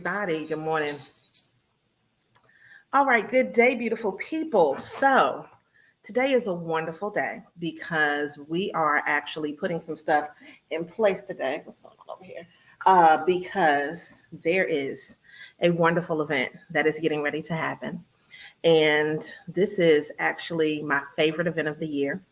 Good morning. All right, good day, beautiful people. So, today is a wonderful day because we are actually putting some stuff in place today. What's going on over here? Because there is a wonderful event that is getting ready to happen. And this is actually my favorite event of the year.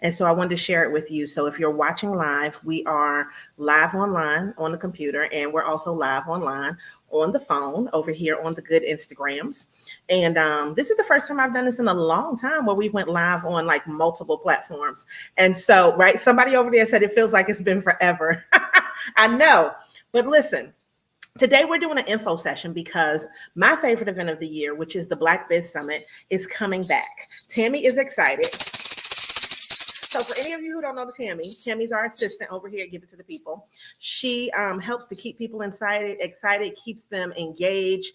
And so I wanted to share it with you. So if you're watching live, we are live online on the computer, and we're also live online on the phone over here on the good Instagrams. And this is the first time I've done this in a long time where we went live on like multiple platforms. And so, right, somebody over there said it feels like it's been forever. I know, but listen. Today, we're doing an info session because my favorite event of the year, which is the BLK BIZ Summit, is coming back. Tammy is excited. So for any of you who don't know Tammy's our assistant over here at Give It to the People. She helps to keep people excited, keeps them engaged,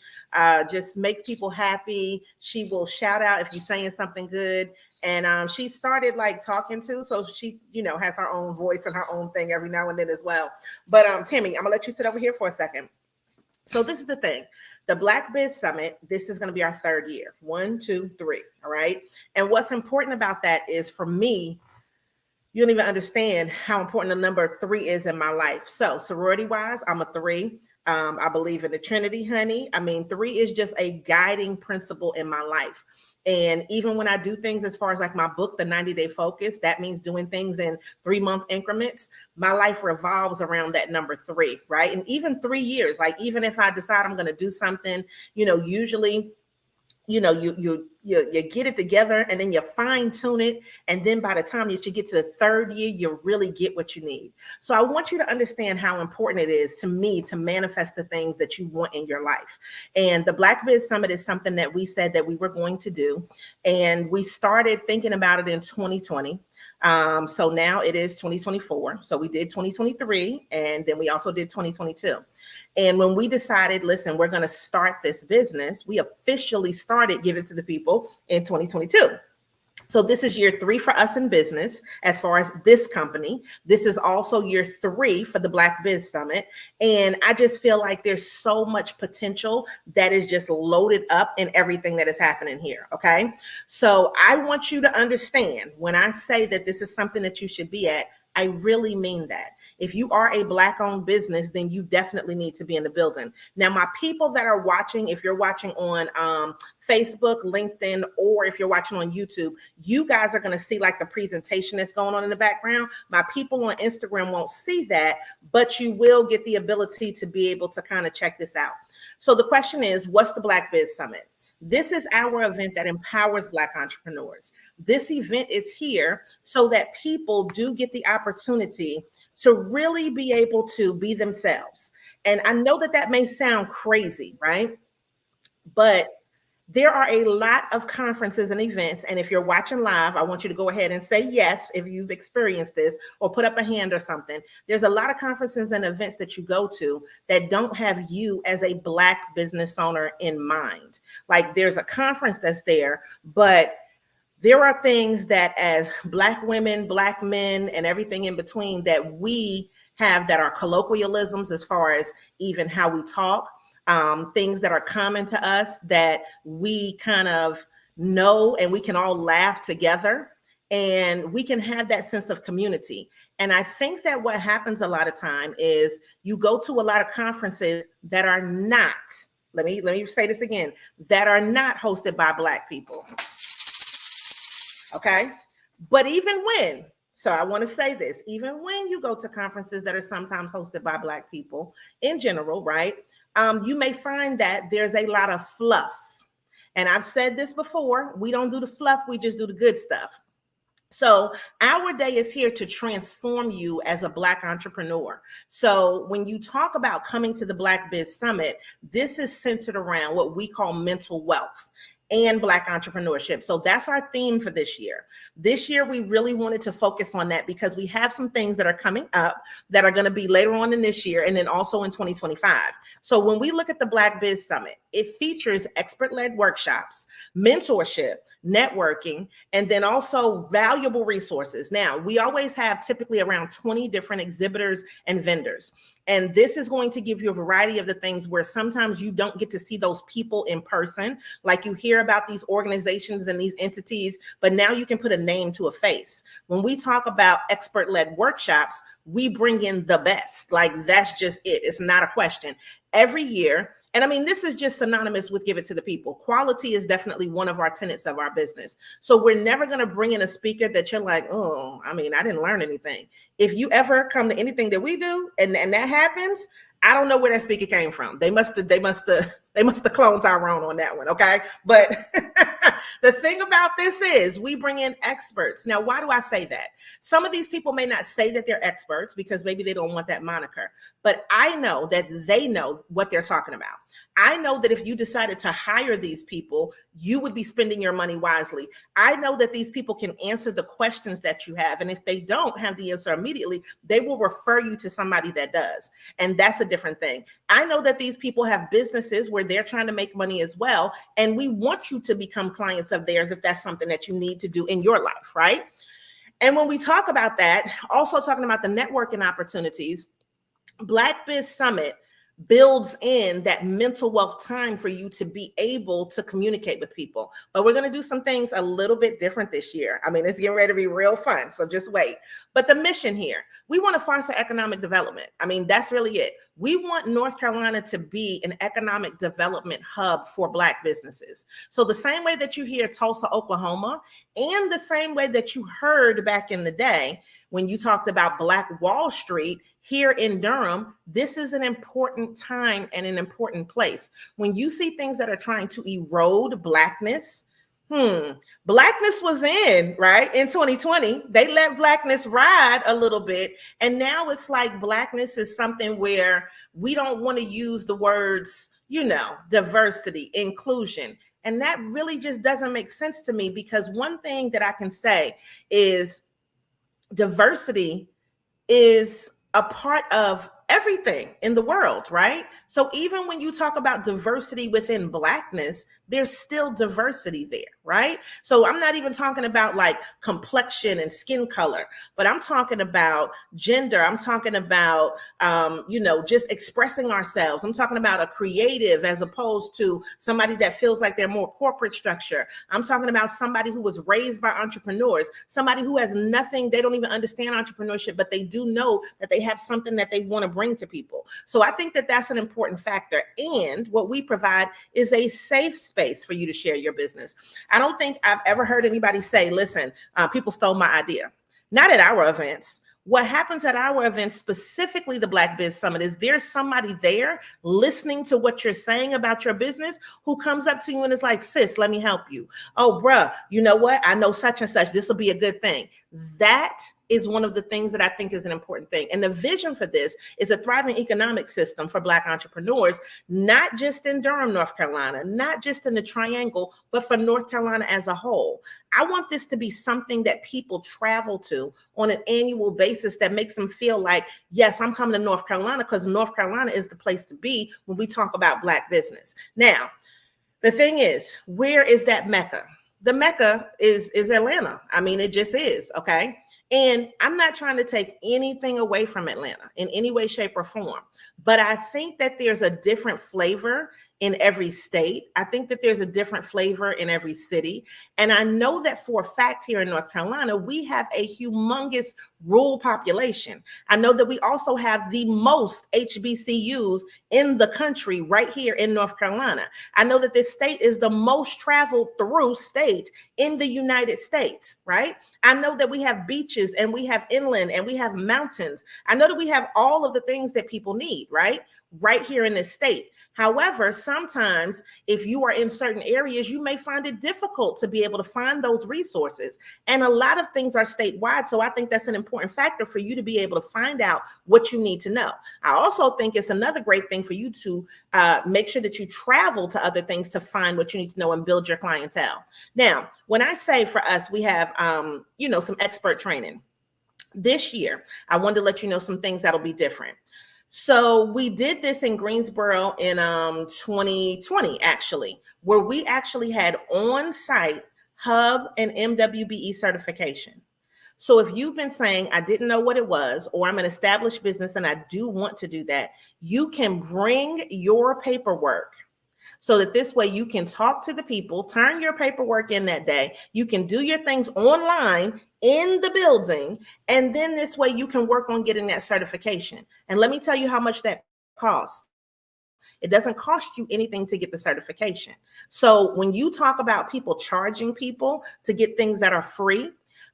just makes people happy. She will shout out if you're saying something good. And she started like talking to, so she, has her own voice and her own thing every now and then as well. But Tammy, I'm gonna let you sit over here for a second. So this is the thing. The BLK BIZ Summit, this is going to be our third year. 1, 2, 3. All right. And what's important about that is for me, you don't even understand how important the number 3 is in my life. So sorority wise, I'm a 3. I believe in the Trinity, honey. I mean, 3 is just a guiding principle in my life. And even when I do things as far as like my book, The 90-Day Focus, that means doing things in 3-month increments. My life revolves around that number 3, right? And even 3 years, like even if I decide I'm going to do something, usually, you get it together and then you fine tune it. And then by the time you should get to the third year, you really get what you need. So I want you to understand how important it is to me to manifest the things that you want in your life. And the BLK BIZ Summit is something that we said that we were going to do. And we started thinking about it in 2020. So now it is 2024. So we did 2023 and then we also did 2022. And when we decided, listen, we're going to start this business, we officially started Give It to the People in 2022. So this is year 3 for us in business as far as this company. This is also year 3 for the BLK BIZ Summit. And I just feel like there's so much potential that is just loaded up in everything that is happening here. Okay. So I want you to understand when I say that this is something that you should be at, I really mean that. If you are a Black-owned business, then you definitely need to be in the building. Now, my people that are watching, if you're watching on Facebook, LinkedIn, or if you're watching on YouTube, you guys are going to see like the presentation that's going on in the background. My people on Instagram won't see that, but you will get the ability to be able to kind of check this out. So the question is, what's the BLK BIZ Summit? This is our event that empowers Black entrepreneurs. This event is here so that people do get the opportunity to really be able to be themselves. And I know that that may sound crazy, right? But there are a lot of conferences and events. And if you're watching live, I want you to go ahead and say yes if you've experienced this, or put up a hand or something. There's a lot of conferences and events that you go to that don't have you as a Black business owner in mind. Like there's a conference that's there, but there are things that as Black women, Black men, and everything in between that we have that are colloquialisms as far as even how we talk. Things that are common to us that we kind of know and we can all laugh together and we can have that sense of community. And I think that what happens a lot of time is you go to a lot of conferences that are not, let me say this again, that are not hosted by Black people. Okay. But even when, so I want to say this, even when you go to conferences that are sometimes hosted by Black people in general, right? You may find that there's a lot of fluff. And I've said this before, we don't do the fluff, we just do the good stuff. So our day is here to transform you as a Black entrepreneur. So when you talk about coming to the BLK BIZ Summit, this is centered around what we call mental wealth and Black entrepreneurship. So that's our theme for this year. This year, we really wanted to focus on that because we have some things that are coming up that are going to be later on in this year and then also in 2025. So when we look at the BLK BIZ Summit, it features expert-led workshops, mentorship, networking, and then also valuable resources. Now, we always have typically around 20 different exhibitors and vendors. And this is going to give you a variety of the things where sometimes you don't get to see those people in person. Like you hear about these organizations and these entities, but now you can put a name to a face. When we talk about expert-led workshops, we bring in the best. Like that's just it. It's not a question. Every year, and I mean, this is just synonymous with give it to the people. Quality is definitely one of our tenets of our business. So we're never going to bring in a speaker that you're like, oh, I mean, I didn't learn anything. If you ever come to anything that we do and that happens, I don't know where that speaker came from. They must have cloned Tyrone on that one. Okay. But the thing about this is we bring in experts. Now, why do I say that? Some of these people may not say that they're experts because maybe they don't want that moniker, but I know that they know what they're talking about. I know that if you decided to hire these people, you would be spending your money wisely. I know that these people can answer the questions that you have. And if they don't have the answer immediately, they will refer you to somebody that does. And that's a different thing. I know that these people have businesses where they're trying to make money as well. And we want you to become clients of theirs if that's something that you need to do in your life, right? And when we talk about that, also talking about the networking opportunities, BLK BIZ Summit builds in that mental wealth time for you to be able to communicate with people. But we're going to do some things a little bit different this year. I mean, it's getting ready to be real fun. So just wait. But the mission here, we want to foster economic development. I mean, that's really it. We want North Carolina to be an economic development hub for Black businesses. So the same way that you hear Tulsa, Oklahoma, and the same way that you heard back in the day when you talked about Black Wall Street here in Durham, this is an important time and an important place. When you see things that are trying to erode Blackness, Blackness was in, right? In 2020, they let Blackness ride a little bit. And now it's like Blackness is something where we don't want to use the words, diversity, inclusion. And that really just doesn't make sense to me, because one thing that I can say is diversity is a part of everything in the world, right? So even when you talk about diversity within Blackness, there's still diversity there, right? So I'm not even talking about like complexion and skin color, but I'm talking about gender. I'm talking about, just expressing ourselves. I'm talking about a creative as opposed to somebody that feels like they're more corporate structure. I'm talking about somebody who was raised by entrepreneurs, somebody who has nothing, they don't even understand entrepreneurship, but they do know that they have something that they want to bring to people. So I think that that's an important factor. And what we provide is a safe space for you to share your business. I don't think I've ever heard anybody say, listen, people stole my idea. Not at our events. What happens at our events, specifically the BLK BIZ Summit, is there's somebody there listening to what you're saying about your business who comes up to you and is like, sis, let me help you. Oh, bruh, you know what? I know such and such. This will be a good thing. That is one of the things that I think is an important thing. And the vision for this is a thriving economic system for Black entrepreneurs, not just in Durham, North Carolina, not just in the Triangle, but for North Carolina as a whole. I want this to be something that people travel to on an annual basis that makes them feel like, yes, I'm coming to North Carolina because North Carolina is the place to be when we talk about Black business. Now, the thing is, where is that Mecca? The Mecca is Atlanta. I mean, it just is, okay? And I'm not trying to take anything away from Atlanta in any way, shape, or form, but I think that there's a different flavor in every state. I think that there's a different flavor in every city. And I know that for a fact here in North Carolina, we have a humongous rural population. I know that we also have the most HBCUs in the country right here in North Carolina. I know that this state is the most traveled through state in the United States, right? I know that we have beaches and we have inland and we have mountains. I know that we have all of the things that people need, right? Right here in this state. However, sometimes if you are in certain areas, you may find it difficult to be able to find those resources. And a lot of things are statewide. So I think that's an important factor for you to be able to find out what you need to know. I also think it's another great thing for you to make sure that you travel to other things to find what you need to know and build your clientele. Now, when I say for us, we have, some expert training this year, I wanted to let you know some things that'll be different. So we did this in Greensboro in 2020, actually, where we actually had on-site hub and MWBE certification. So if you've been saying, I didn't know what it was, or I'm an established business and I do want to do that, you can bring your paperwork so that this way you can talk to the people, turn your paperwork in that day. You can do your things online in the building. And then this way you can work on getting that certification. And let me tell you how much that costs. It doesn't cost you anything to get the certification. So when you talk about people charging people to get things that are free,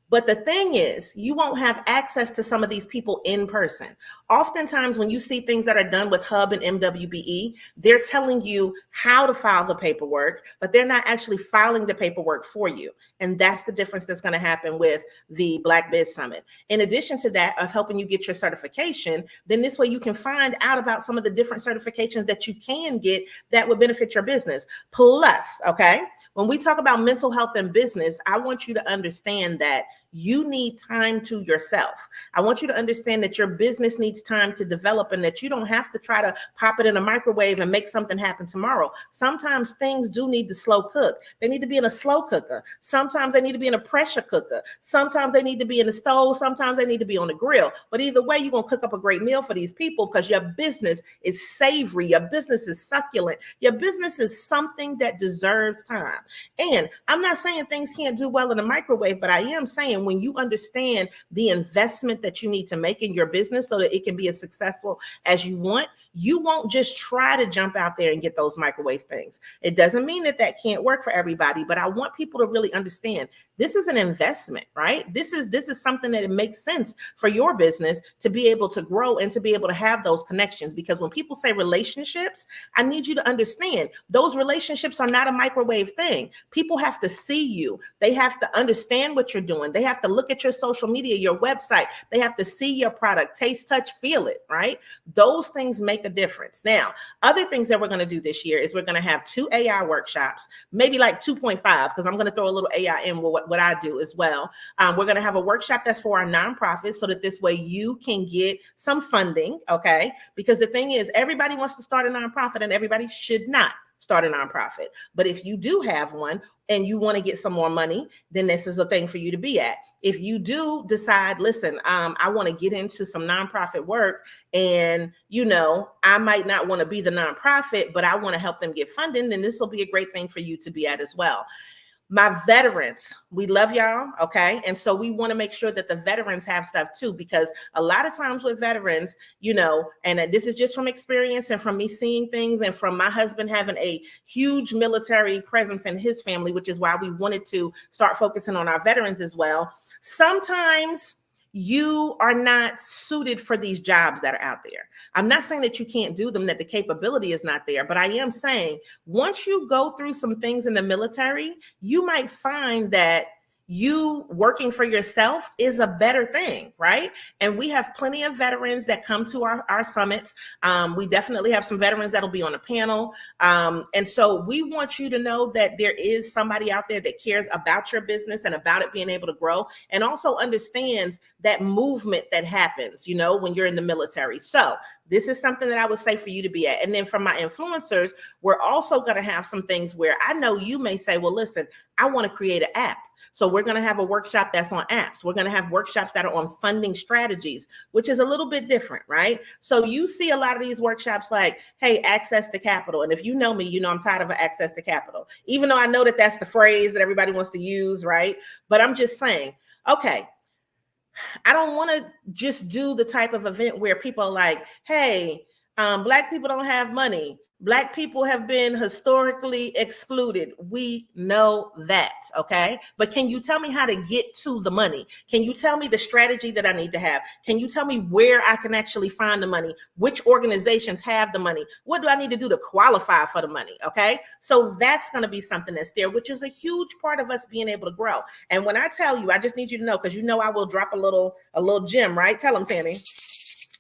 but the thing is, you won't have access to some of these people in person. Oftentimes, when you see things that are done with Hub and MWBE, they're telling you how to file the paperwork, but they're not actually filing the paperwork for you. And that's the difference that's going to happen with the Black Biz Summit. In addition to that, of helping you get your certification, then this way you can find out about some of the different certifications that you can get that would benefit your business. Plus, okay, when we talk about mental health and business, I want you to understand that you need time to yourself. I want you to understand that your business needs time to develop and that you don't have to try to pop it in a microwave and make something happen tomorrow. Sometimes things do need to slow cook. They need to be in a slow cooker. Sometimes they need to be in a pressure cooker. Sometimes they need to be in the stove. Sometimes they need to be on the grill. But either way, you're going to cook up a great meal for these people because your business is savory. Your business is succulent. Your business is something that deserves time. And I'm not saying things can't do well in a microwave, but I am saying when you understand the investment that you need to make in your business so that it can be as successful as you want, you won't just try to jump out there and get those microwave things. It doesn't mean that that can't work for everybody, but I want people to really understand this is an investment, right? This is something that it makes sense for your business to be able to grow and to be able to have those connections. Because when people say relationships, I need you to understand those relationships are not a microwave thing. People have to see you. They have to understand what you're doing. They have to look at your social media, your website. They have to see your product, taste, touch, feel it, right? Those things make a difference. Now, other things that we're going to do this year is we're going to have 2 AI workshops, maybe like 2.5, because I'm going to throw a little AI in with what I do as well. We're going to have a workshop that's for our nonprofits so that this way you can get some funding, okay? Because the thing is, everybody wants to start a nonprofit and everybody should not start a nonprofit. But if you do have one and you want to get some more money, then this is a thing for you to be at. If you do decide, listen, I want to get into some nonprofit work and, you know, I might not want to be the nonprofit, but I want to help them get funding, then this will be a great thing for you to be at as well. My veterans, we love y'all, okay? And so we want to make sure that the veterans have stuff too, because a lot of times with veterans, you know, and this is just from experience and from me seeing things and from my husband having a huge military presence in his family, which is why we wanted to start focusing on our veterans as well. Sometimes you are not suited for these jobs that are out there. I'm not saying that you can't do them, that the capability is not there, but I am saying once you go through some things in the military, you might find that you working for yourself is a better thing, right? And we have plenty of veterans that come to our summits. We definitely have some veterans that'll be on a panel. And so we want you to know that there is somebody out there that cares about your business and about it being able to grow, and also understands that movement that happens, you know, when you're in the military. So this is something that I would say for you to be at. And then for my influencers, we're also going to have some things where I know you may say, well, listen, I want to create an app. So we're going to have a workshop that's on apps. We're going to have workshops that are on funding strategies, which is a little bit different, right? So you see a lot of these workshops like, hey, access to capital. And if you know me, you know I'm tired of access to capital, even though I know that that's the phrase that everybody wants to use, right? But I'm just saying, okay, I don't want to just do the type of event where people are like, hey, Black people don't have money. Black people have been historically excluded. We know that, okay? But can you tell me how to get to the money? Can you tell me the strategy that I need to have? Can you tell me where I can actually find the money? Which organizations have the money? What do I need to do to qualify for the money, okay? So that's going to be something that's there, which is a huge part of us being able to grow. And when I tell you, I just need you to know, because you know I will drop a little gem, right? Tell them, Tammy.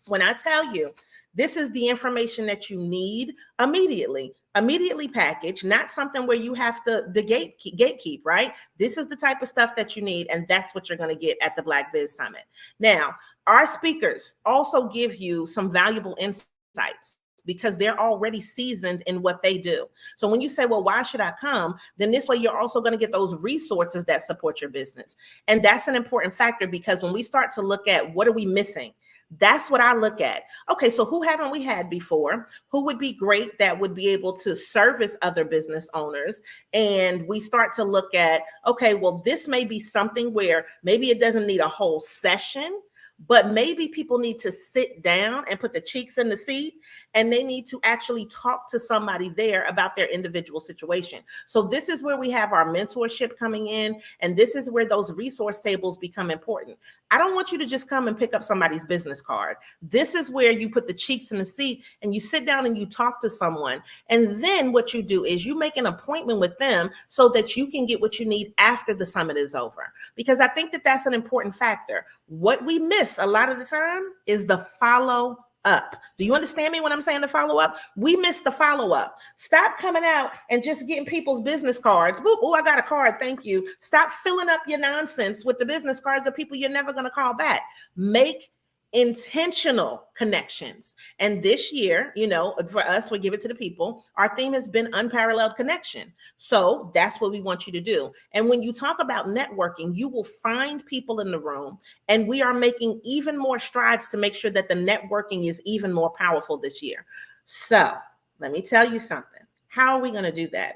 When I tell you, this is the information that you need immediately packaged, not something where you have to gatekeep, right? This is the type of stuff that you need, and that's what you're going to get at the Black Biz Summit. Now, our speakers also give you some valuable insights. because they're already seasoned in what they do. So when you say, well, why should I come? Then this way you're also going to get those resources that support your business. And that's an important factor, because when we start to look at what are we missing, that's what I look at. Okay, so who haven't we had before? Who would be great that would be able to service other business owners? And we start to look at, okay, well, this may be something where maybe it doesn't need a whole session, but maybe people need to sit down and put the cheeks in the seat, and they need to actually talk to somebody there about their individual situation. So this is where we have our mentorship coming in, and this is where those resource tables become important. I don't want you to just come and pick up somebody's business card. This is where you put the cheeks in the seat and you sit down and you talk to someone. And then what you do is you make an appointment with them so that you can get what you need after the summit is over. Because I think that that's an important factor. What we miss a lot of the time is the follow up. Do you understand me when I'm saying the follow up? We miss the follow up. Stop coming out and just getting people's business cards. Oh, I got a card. Thank you. Stop filling up your nonsense with the business cards of people you're never going to call back. Make intentional connections. And this year, you know, for us, we give it to the people. Our theme has been unparalleled connection. So that's what we want you to do. And when you talk about networking, you will find people in the room, and we are making even more strides to make sure that the networking is even more powerful this year. So let me tell you something. How are we going to do that?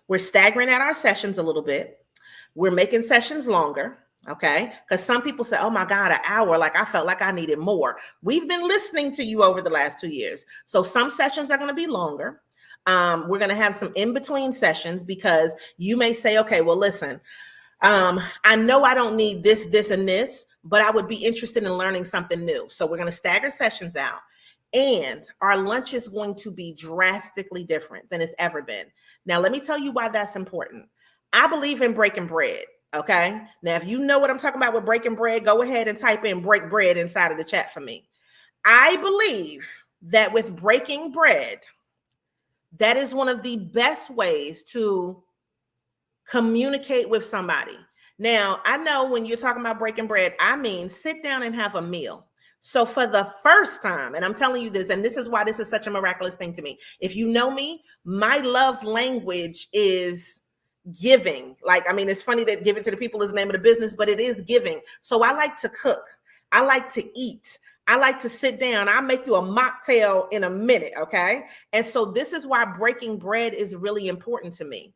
We're staggering out our sessions a little bit. We're making sessions longer. Okay, because some people say, oh my God, an hour, like I felt like I needed more. We've been listening to you over the last 2 years. So some sessions are going to be longer. We're going to have some in-between sessions, because you may say, okay, well, listen, I know I don't need this, this, and this, but I would be interested in learning something new. So we're going to stagger sessions out. And our lunch is going to be drastically different than it's ever been. Now, let me tell you why that's important. I believe in breaking bread. Okay. Now, if you know what I'm talking about with breaking bread, go ahead and type in break bread inside of the chat for me. I believe that with breaking bread, that is one of the best ways to communicate with somebody. Now, I know when you're talking about breaking bread, I mean, sit down and have a meal. So for the first time, and I'm telling you this, and this is why this is such a miraculous thing to me. If you know me, my love language is giving. Like, I mean, it's funny that give it to the people is the name of the business, but it is giving. So I like to cook. I like to eat. I like to sit down. I'll make you a mocktail in a minute. Okay. And so this is why breaking bread is really important to me.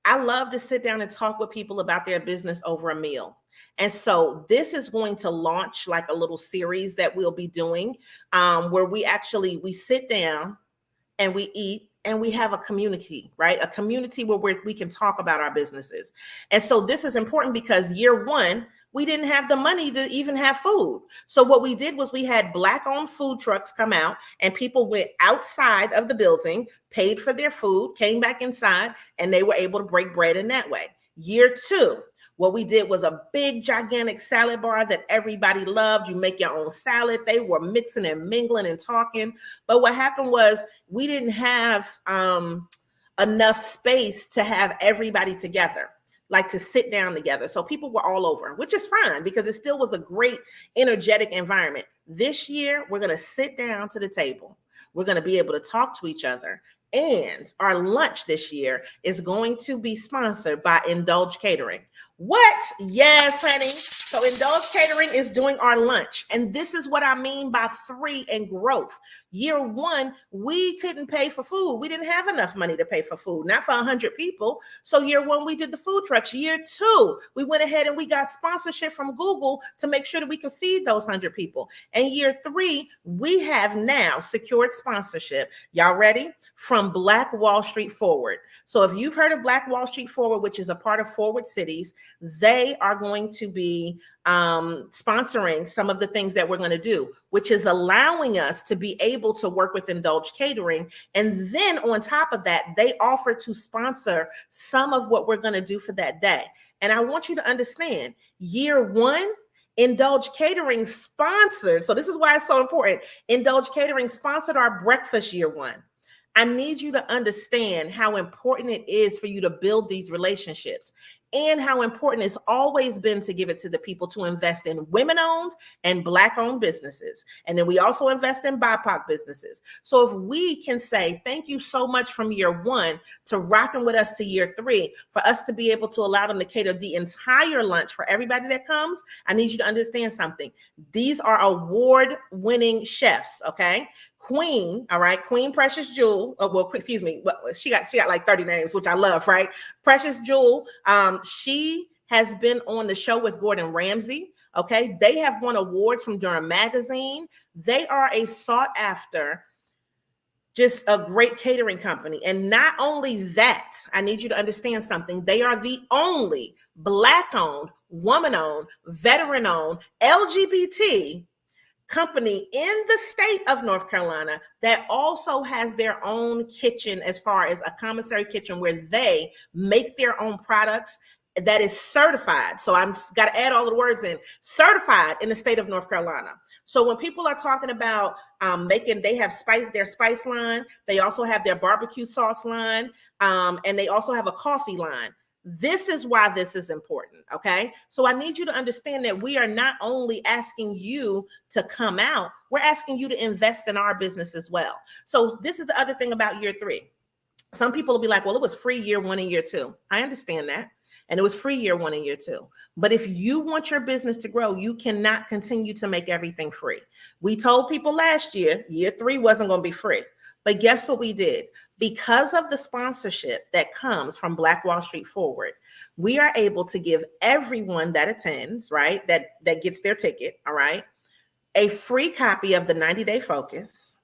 I love to sit down and talk with people about their business over a meal. And so this is going to launch like a little series that we'll be doing, where we sit down and we eat, and we have a community, right? A community where we can talk about our businesses. And so this is important because year one, we didn't have the money to even have food. So what we did was we had Black-owned food trucks come out, and people went outside of the building, paid for their food, came back inside, and they were able to break bread in that way. Year two, what we did was a big, gigantic salad bar that everybody loved. You make your own salad. They were mixing and mingling and talking. But what happened was we didn't have enough space to have everybody together, like to sit down together. So people were all over, which is fine because it still was a great, energetic environment. This year, we're going to sit down to the table. We're going to be able to talk to each other. And our lunch this year is going to be sponsored by Indulge Catering. What? Yes, honey. So Indulge Catering is doing our lunch. And this is what I mean by 3 and growth. Year one, we couldn't pay for food. We didn't have enough money to pay for food, not for 100 people. So year one, we did the food trucks. Year two, we went ahead and we got sponsorship from Google to make sure that we could feed those 100 people. And year three, we have now secured sponsorship. Y'all ready? From Black Wall Street Forward. So if you've heard of Black Wall Street Forward, which is a part of Forward Cities, they are going to be sponsoring some of the things that we're going to do, which is allowing us to be able to work with Indulge Catering. And then on top of that, they offer to sponsor some of what we're going to do for that day. And I want you to understand, year one, Indulge Catering sponsored. So this is why it's so important. Indulge Catering sponsored our breakfast year one. I need you to understand how important it is for you to build these relationships. and how important it's always been to give it to the people, to invest in women-owned and Black-owned businesses. And then we also invest in BIPOC businesses. So if we can say, thank you so much from year 1 to rocking with us to year 3, for us to be able to allow them to cater the entire lunch for everybody that comes, I need you to understand something. These are award-winning chefs, okay? Queen, all right, Queen Precious Jewel. Excuse me, she got like 30 names, which I love, right? Precious Jewel. She has been on the show with Gordon Ramsay. Okay, they have won awards from Durham Magazine. They are a sought after, just a great catering company. And not only that, I need you to understand something. They are the only Black-owned, woman-owned, veteran-owned, LGBT company in the state of North Carolina that also has their own kitchen, as far as a commissary kitchen where they make their own products, that is certified. So I'm got to add all the words in, certified in the state of North Carolina. So when people are talking about they have their spice line, they also have their barbecue sauce line, and they also have a coffee line. This is why this is important, okay? So I need you to understand that we are not only asking you to come out, we're asking you to invest in our business as well. So this is the other thing about year 3. Some people will be like, well, it was free year 1 and year 2. I understand that. And it was free year 1 and year 2. But if you want your business to grow, you cannot continue to make everything free. We told people last year 3 wasn't going to be free. But guess what we did? Because of the sponsorship that comes from Black Wall Street Forward, we are able to give everyone that attends, right, that gets their ticket, all right, a free copy of the 90-day focus.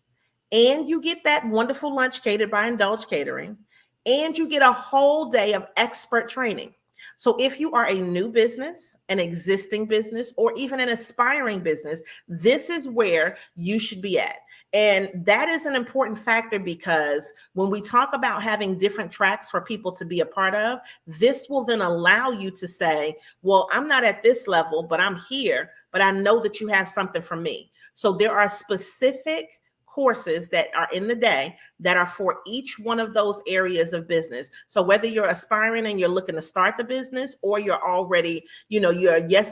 And you get that wonderful lunch catered by Indulge Catering. And you get a whole day of expert training. So if you are a new business, an existing business, or even an aspiring business, this is where you should be at. And that is an important factor, because when we talk about having different tracks for people to be a part of, this will then allow you to say, well, I'm not at this level, but I'm here, but I know that you have something for me. So there are specific courses that are in the day that are for each one of those areas of business. So whether you're aspiring and you're looking to start the business, or you're already, you're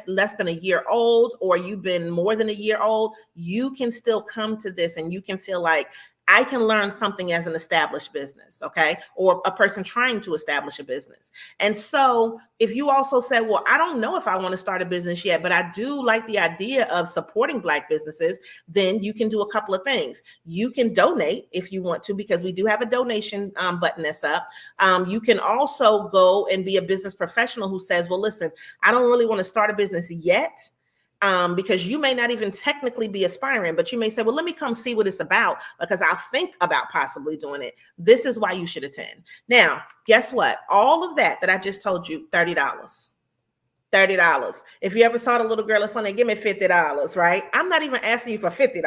less than a year old, or you've been more than a year old, you can still come to this and you can feel like, I can learn something as an established business, okay? Or a person trying to establish a business. And so if you also said, well, I don't know if I want to start a business yet, but I do like the idea of supporting Black businesses, then you can do a couple of things. You can donate if you want to, because we do have a donation button that's up. You can also go and be a business professional who says, well, listen, I don't really want to start a business yet. Because you may not even technically be aspiring, but you may say, well, let me come see what it's about, because I'll think about possibly doing it. This is why you should attend. Now, guess what? All of that I just told you, $30. $30. If you ever saw the little girl on Sunday, give me $50, right? I'm not even asking you for $50,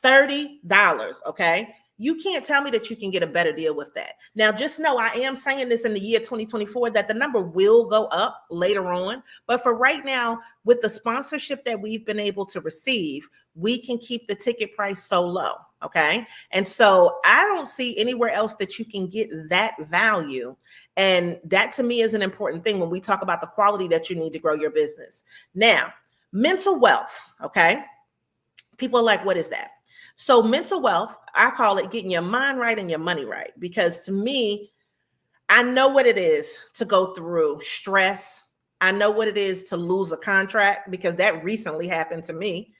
$30, okay? You can't tell me that you can get a better deal with that. Now, just know I am saying this in the year 2024, that the number will go up later on. But for right now, with the sponsorship that we've been able to receive, we can keep the ticket price so low, okay? And so I don't see anywhere else that you can get that value. And that to me is an important thing when we talk about the quality that you need to grow your business. Now, mental wealth, okay? People are like, what is that? So mental wealth, I call it getting your mind right and your money right, because to me, I know what it is to go through stress. I know what it is to lose a contract, because that recently happened to me.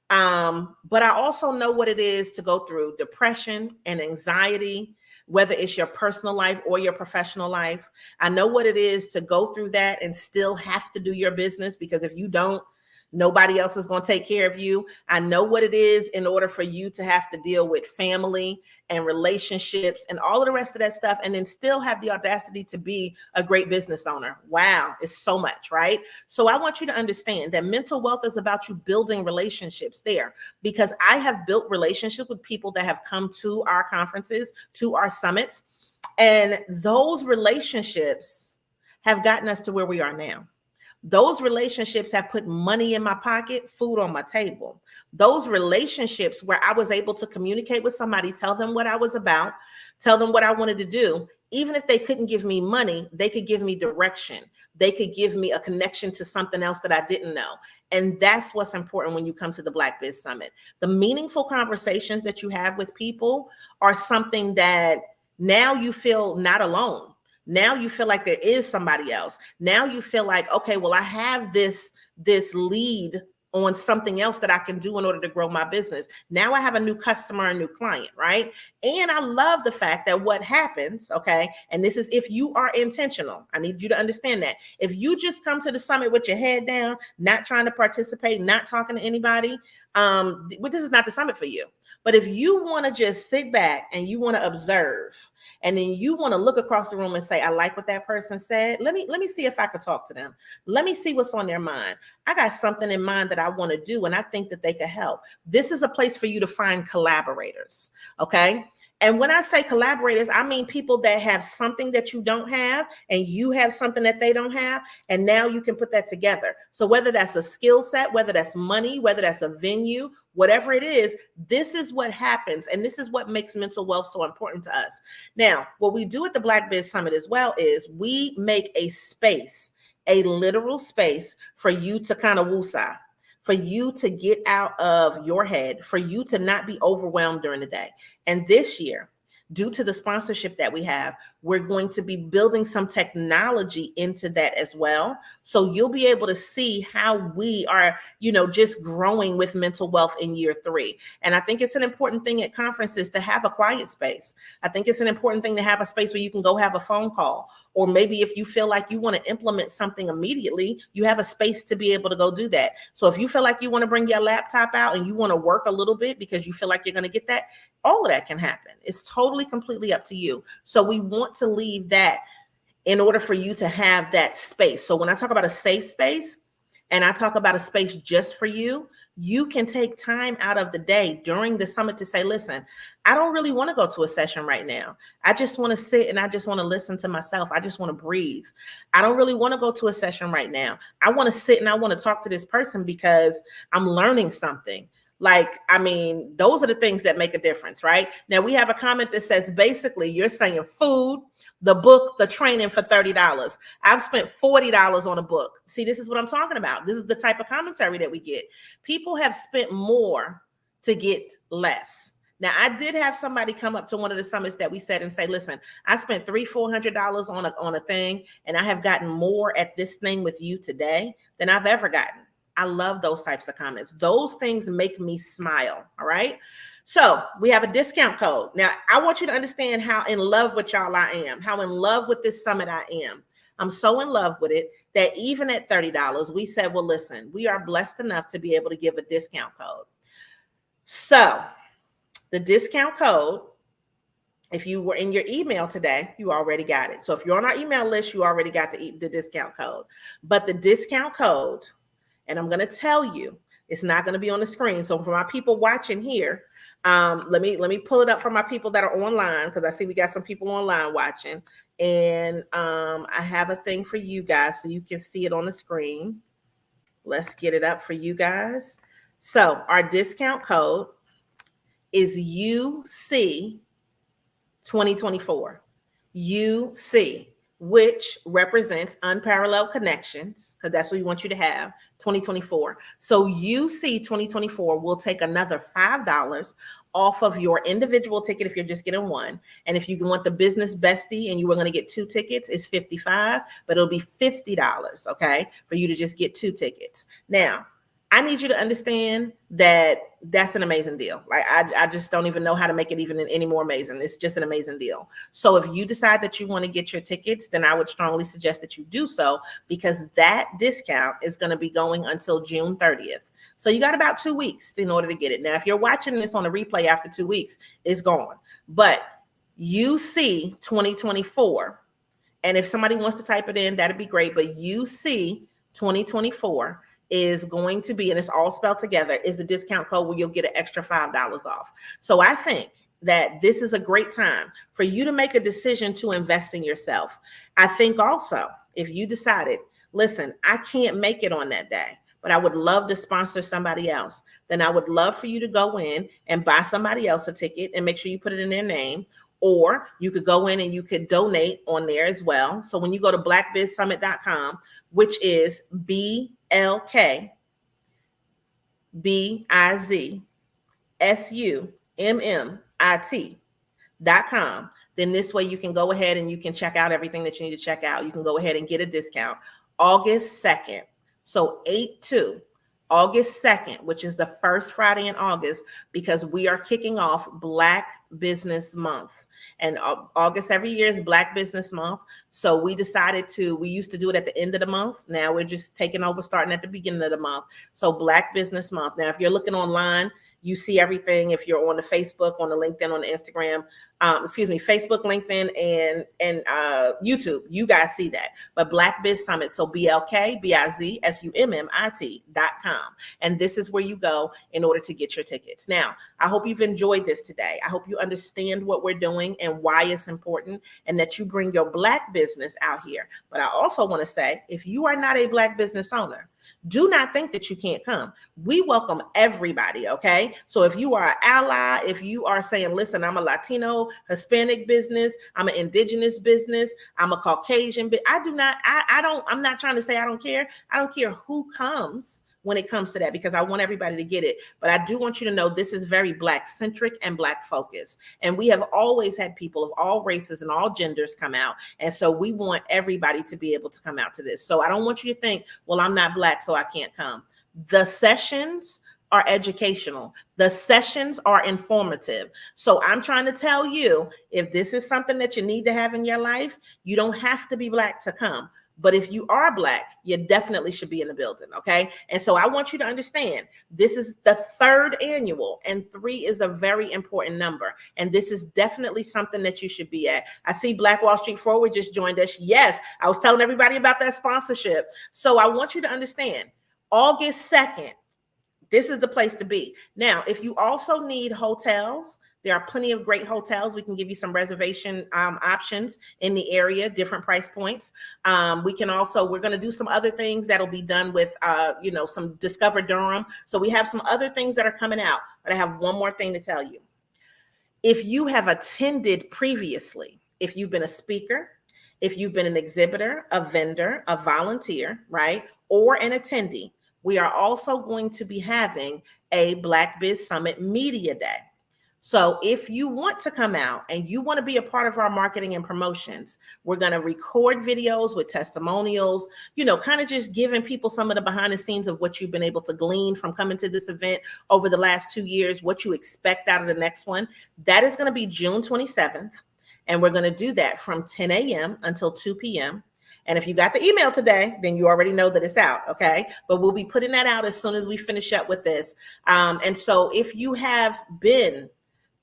But I also know what it is to go through depression and anxiety, whether it's your personal life or your professional life. I know what it is to go through that and still have to do your business, because if you don't, nobody else is going to take care of you. I know what it is in order for you to have to deal with family and relationships and all of the rest of that stuff, and then still have the audacity to be a great business owner. Wow, it's so much, right? So I want you to understand that mental wealth is about you building relationships there, because I have built relationships with people that have come to our conferences, to our summits, and those relationships have gotten us to where we are now. Those relationships have put money in my pocket, food on my table. Those relationships where I was able to communicate with somebody, tell them what I was about, tell them what I wanted to do. Even if they couldn't give me money, they could give me direction. They could give me a connection to something else that I didn't know. And that's what's important when you come to the Black Biz Summit. The meaningful conversations that you have with people are something that now you feel not alone. Now you feel like there is somebody else. Now you feel like, okay, well, I have this lead on something else that I can do in order to grow my business. Now I have a new customer, a new client, right? And I love the fact that what happens, okay, and this is if you are intentional. I need you to understand that. If you just come to the summit with your head down, not trying to participate, not talking to anybody, this is not the summit for you. But if you want to just sit back and you want to observe, and then you want to look across the room and say, I like what that person said. Let me see if I could talk to them. Let me see what's on their mind. I got something in mind that I want to do, and I think that they could help. This is a place for you to find collaborators, okay? And when I say collaborators, I mean people that have something that you don't have and you have something that they don't have. And now you can put that together. So whether that's a skill set, whether that's money, whether that's a venue, whatever it is, this is what happens. And this is what makes mental wealth so important to us. Now, what we do at the Black Biz Summit as well is we make a space, a literal space for you to kind of woosah, for you to get out of your head, for you to not be overwhelmed during the day. And this year, due to the sponsorship that we have, we're going to be building some technology into that as well. So you'll be able to see how we are, just growing with mental wealth in year 3. And I think it's an important thing at conferences to have a quiet space. I think it's an important thing to have a space where you can go have a phone call. Or maybe if you feel like you want to implement something immediately, you have a space to be able to go do that. So if you feel like you want to bring your laptop out and you want to work a little bit because you feel like you're going to get that, all of that can happen. It's totally, completely up to you. So we want to leave that in order for you to have that space. So when I talk about a safe space and I talk about a space just for you, you can take time out of the day during the summit to say, listen, I don't really want to go to a session right now. I just want to sit and I just want to listen to myself. I just want to breathe. I don't really want to go to a session right now. I want to sit and I want to talk to this person because I'm learning something. Those are the things that make a difference, right? Now we have a comment that says, basically, you're saying food, the book, the training for $30. I've spent $40 on a book. See, this is what I'm talking about. This is the type of commentary that we get. People have spent more to get less. Now, I did have somebody come up to one of the summits that we said and say, listen, I spent $300-400 on a thing, and I have gotten more at this thing with you today than I've ever gotten. I love those types of comments. Those things make me smile. All right. So we have a discount code. Now, I want you to understand how in love with y'all I am, how in love with this summit I am. I'm so in love with it that even at $30, we said, well, listen, we are blessed enough to be able to give a discount code. So the discount code, if you were in your email today, you already got it. So if you're on our email list, you already got the discount code. But the discount code, and I'm going to tell you, it's not going to be on the screen. So for my people watching here, let me pull it up for my people that are online, because I see we got some people online watching. And I have a thing for you guys so you can see it on the screen. Let's get it up for you guys. So our discount code is UC 2024. UC, which represents unparalleled connections, because that's what we want you to have, 2024. So UC 2024 will take another $5 off of your individual ticket if you're just getting one. And if you want the business bestie and you were going to get 2 tickets, it's $55, but it'll be $50, okay, for you to just get 2 tickets. Now, I need you to understand that that's an amazing deal. Like I just don't even know how to make it even any more amazing. It's just an amazing deal. So if you decide that you want to get your tickets, then I would strongly suggest that you do so, because that discount is going to be going until June 30th. So you got about 2 weeks in order to get it. Now, if you're watching this on a replay after 2 weeks, it's gone. But UC 2024, and if somebody wants to type it in, that'd be great. But UC 2024 is going to be, and it's all spelled together, is the discount code where you'll get an extra $5 off. So I think that this is a great time for you to make a decision to invest in yourself. I think also, if you decided, listen, I can't make it on that day, but I would love to sponsor somebody else. Then I would love for you to go in and buy somebody else a ticket and make sure you put it in their name. Or you could go in and you could donate on there as well. So when you go to blackbizsummit.com, which is BLK BIZ SUMMIT.com, then this way you can go ahead and you can check out everything that you need to check out. You can go ahead and get a discount. August 2nd, so 8/2, August 2nd, which is the first Friday in August, because we are kicking off Black Business Month. And August every year is Black Business Month. So we decided we used to do it at the end of the month. Now we're just taking over starting at the beginning of the month. So Black Business Month. Now, if you're looking online, you see everything. If you're on the Facebook, on the LinkedIn, on the Instagram, Facebook, LinkedIn, and YouTube, you guys see that. But Black Biz Summit, so BLK BIZ SUMMIT.com. And this is where you go in order to get your tickets. Now, I hope you've enjoyed this today. I hope you understand what we're doing and why it's important, and that you bring your Black business out here. But I also want to say, if you are not a Black business owner, do not think that you can't come. We welcome everybody, okay? So if you are an ally, if you are saying, listen, I'm a Latino, Hispanic business, I'm an indigenous business, I'm a Caucasian, I'm not trying to say I don't care. I don't care who comes when it comes to that, because I want everybody to get it. But I do want you to know this is very Black centric and Black focused. And we have always had people of all races and all genders come out. And so we want everybody to be able to come out to this. So I don't want you to think, well, I'm not Black, so I can't come. The sessions are educational. The sessions are informative. So I'm trying to tell you, if this is something that you need to have in your life, you don't have to be Black to come. But if you are Black, you definitely should be in the building, okay? And so I want you to understand, this is the 3rd annual, and 3 is a very important number. And this is definitely something that you should be at. I see Black Wall Street Forward just joined us. Yes, I was telling everybody about that sponsorship. So I want you to understand, August 2nd, this is the place to be. Now, if you also need hotels, there are plenty of great hotels. We can give you some reservation options in the area, different price points. We're going to do some other things that'll be done with, some Discover Durham. So we have some other things that are coming out. But I have one more thing to tell you. If you have attended previously, if you've been a speaker, if you've been an exhibitor, a vendor, a volunteer, right, or an attendee, we are also going to be having a Black Biz Summit Media Day. So if you want to come out and you want to be a part of our marketing and promotions, we're going to record videos with testimonials, kind of just giving people some of the behind the scenes of what you've been able to glean from coming to this event over the last 2 years, what you expect out of the next one. That is going to be June 27th. And we're going to do that from 10 a.m. until 2 p.m. And if you got the email today, then you already know that it's out, okay? But we'll be putting that out as soon as we finish up with this. And so if you have been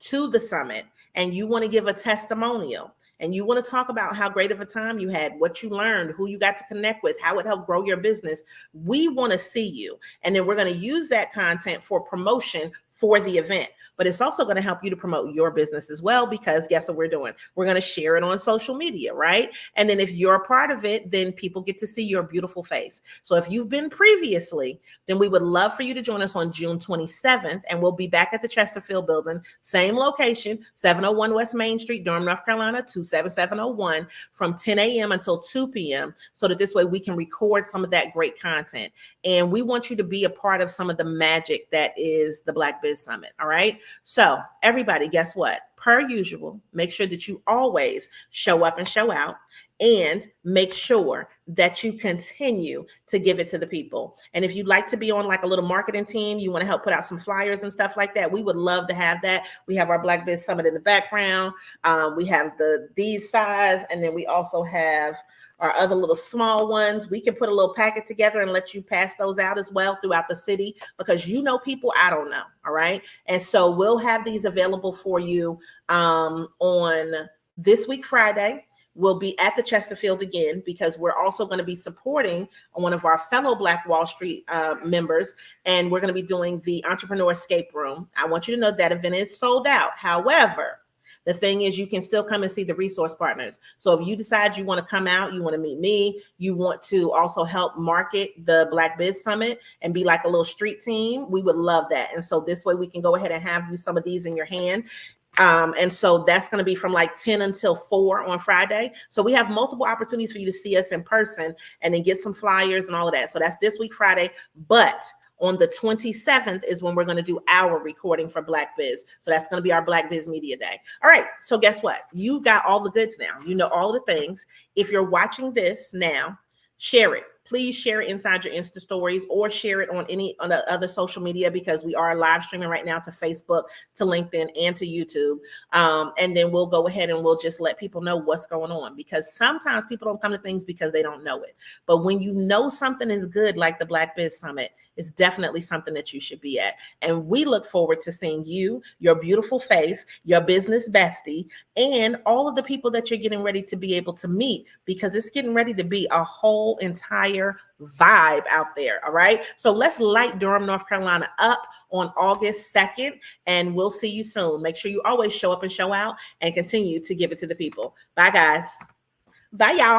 to the summit and you want to give a testimonial and you want to talk about how great of a time you had, what you learned, who you got to connect with, how it helped grow your business, we want to see you. And then we're going to use that content for promotion for the event. But it's also going to help you to promote your business as well, because guess what we're doing? We're going to share it on social media, right? And then if you're a part of it, then people get to see your beautiful face. So if you've been previously, then we would love for you to join us on June 27th. And we'll be back at the Chesterfield building, same location, 701 West Main Street, Durham, North Carolina, 27701, from 10 a.m. until 2 p.m. so that this way we can record some of that great content. And we want you to be a part of some of the magic that is the Black Biz Summit, all right? So everybody, guess what? Per usual, make sure that you always show up and show out, and make sure that you continue to give it to the people. And if you'd like to be on like a little marketing team, you want to help put out some flyers and stuff like that, we would love to have that. We have our Black Biz Summit in the background. We have these size, and then we also have our other little small ones. We can put a little packet together and let you pass those out as well throughout the city, because people I don't know, all right? And so we'll have these available for you on this week, Friday. We'll be at the Chesterfield again, because we're also going to be supporting one of our fellow Black Wall Street members, and we're going to be doing the Entrepreneur Escape Room. I want you to know that event is sold out. However, The thing is, you can still come and see the resource partners. So if you decide you want to come out, you want to meet me, you want to also help market the Black Biz Summit and be like a little street team, we would love that. And so this way we can go ahead and have you some of these in your hand. And so that's going to be from like 10 until 4 on Friday. So we have multiple opportunities for you to see us in person and then get some flyers and all of that. So that's this week, Friday. But on the 27th is when we're going to do our recording for Black Biz. So that's going to be our Black Biz Media Day. All right. So guess what? You got all the goods now. You know all the things. If you're watching this now, share it. Please share it inside your Insta stories or share it on any other social media, because we are live streaming right now to Facebook, to LinkedIn, and to YouTube. And then we'll go ahead and we'll just let people know what's going on, because sometimes people don't come to things because they don't know it. But when you know something is good, like the Black Biz Summit, it's definitely something that you should be at. And we look forward to seeing you, your beautiful face, your business bestie, and all of the people that you're getting ready to be able to meet, because it's getting ready to be a whole entire vibe out there. All right. So let's light Durham, North Carolina up on August 2nd, and we'll see you soon. Make sure you always show up and show out and continue to give it to the people. Bye, guys. Bye, y'all.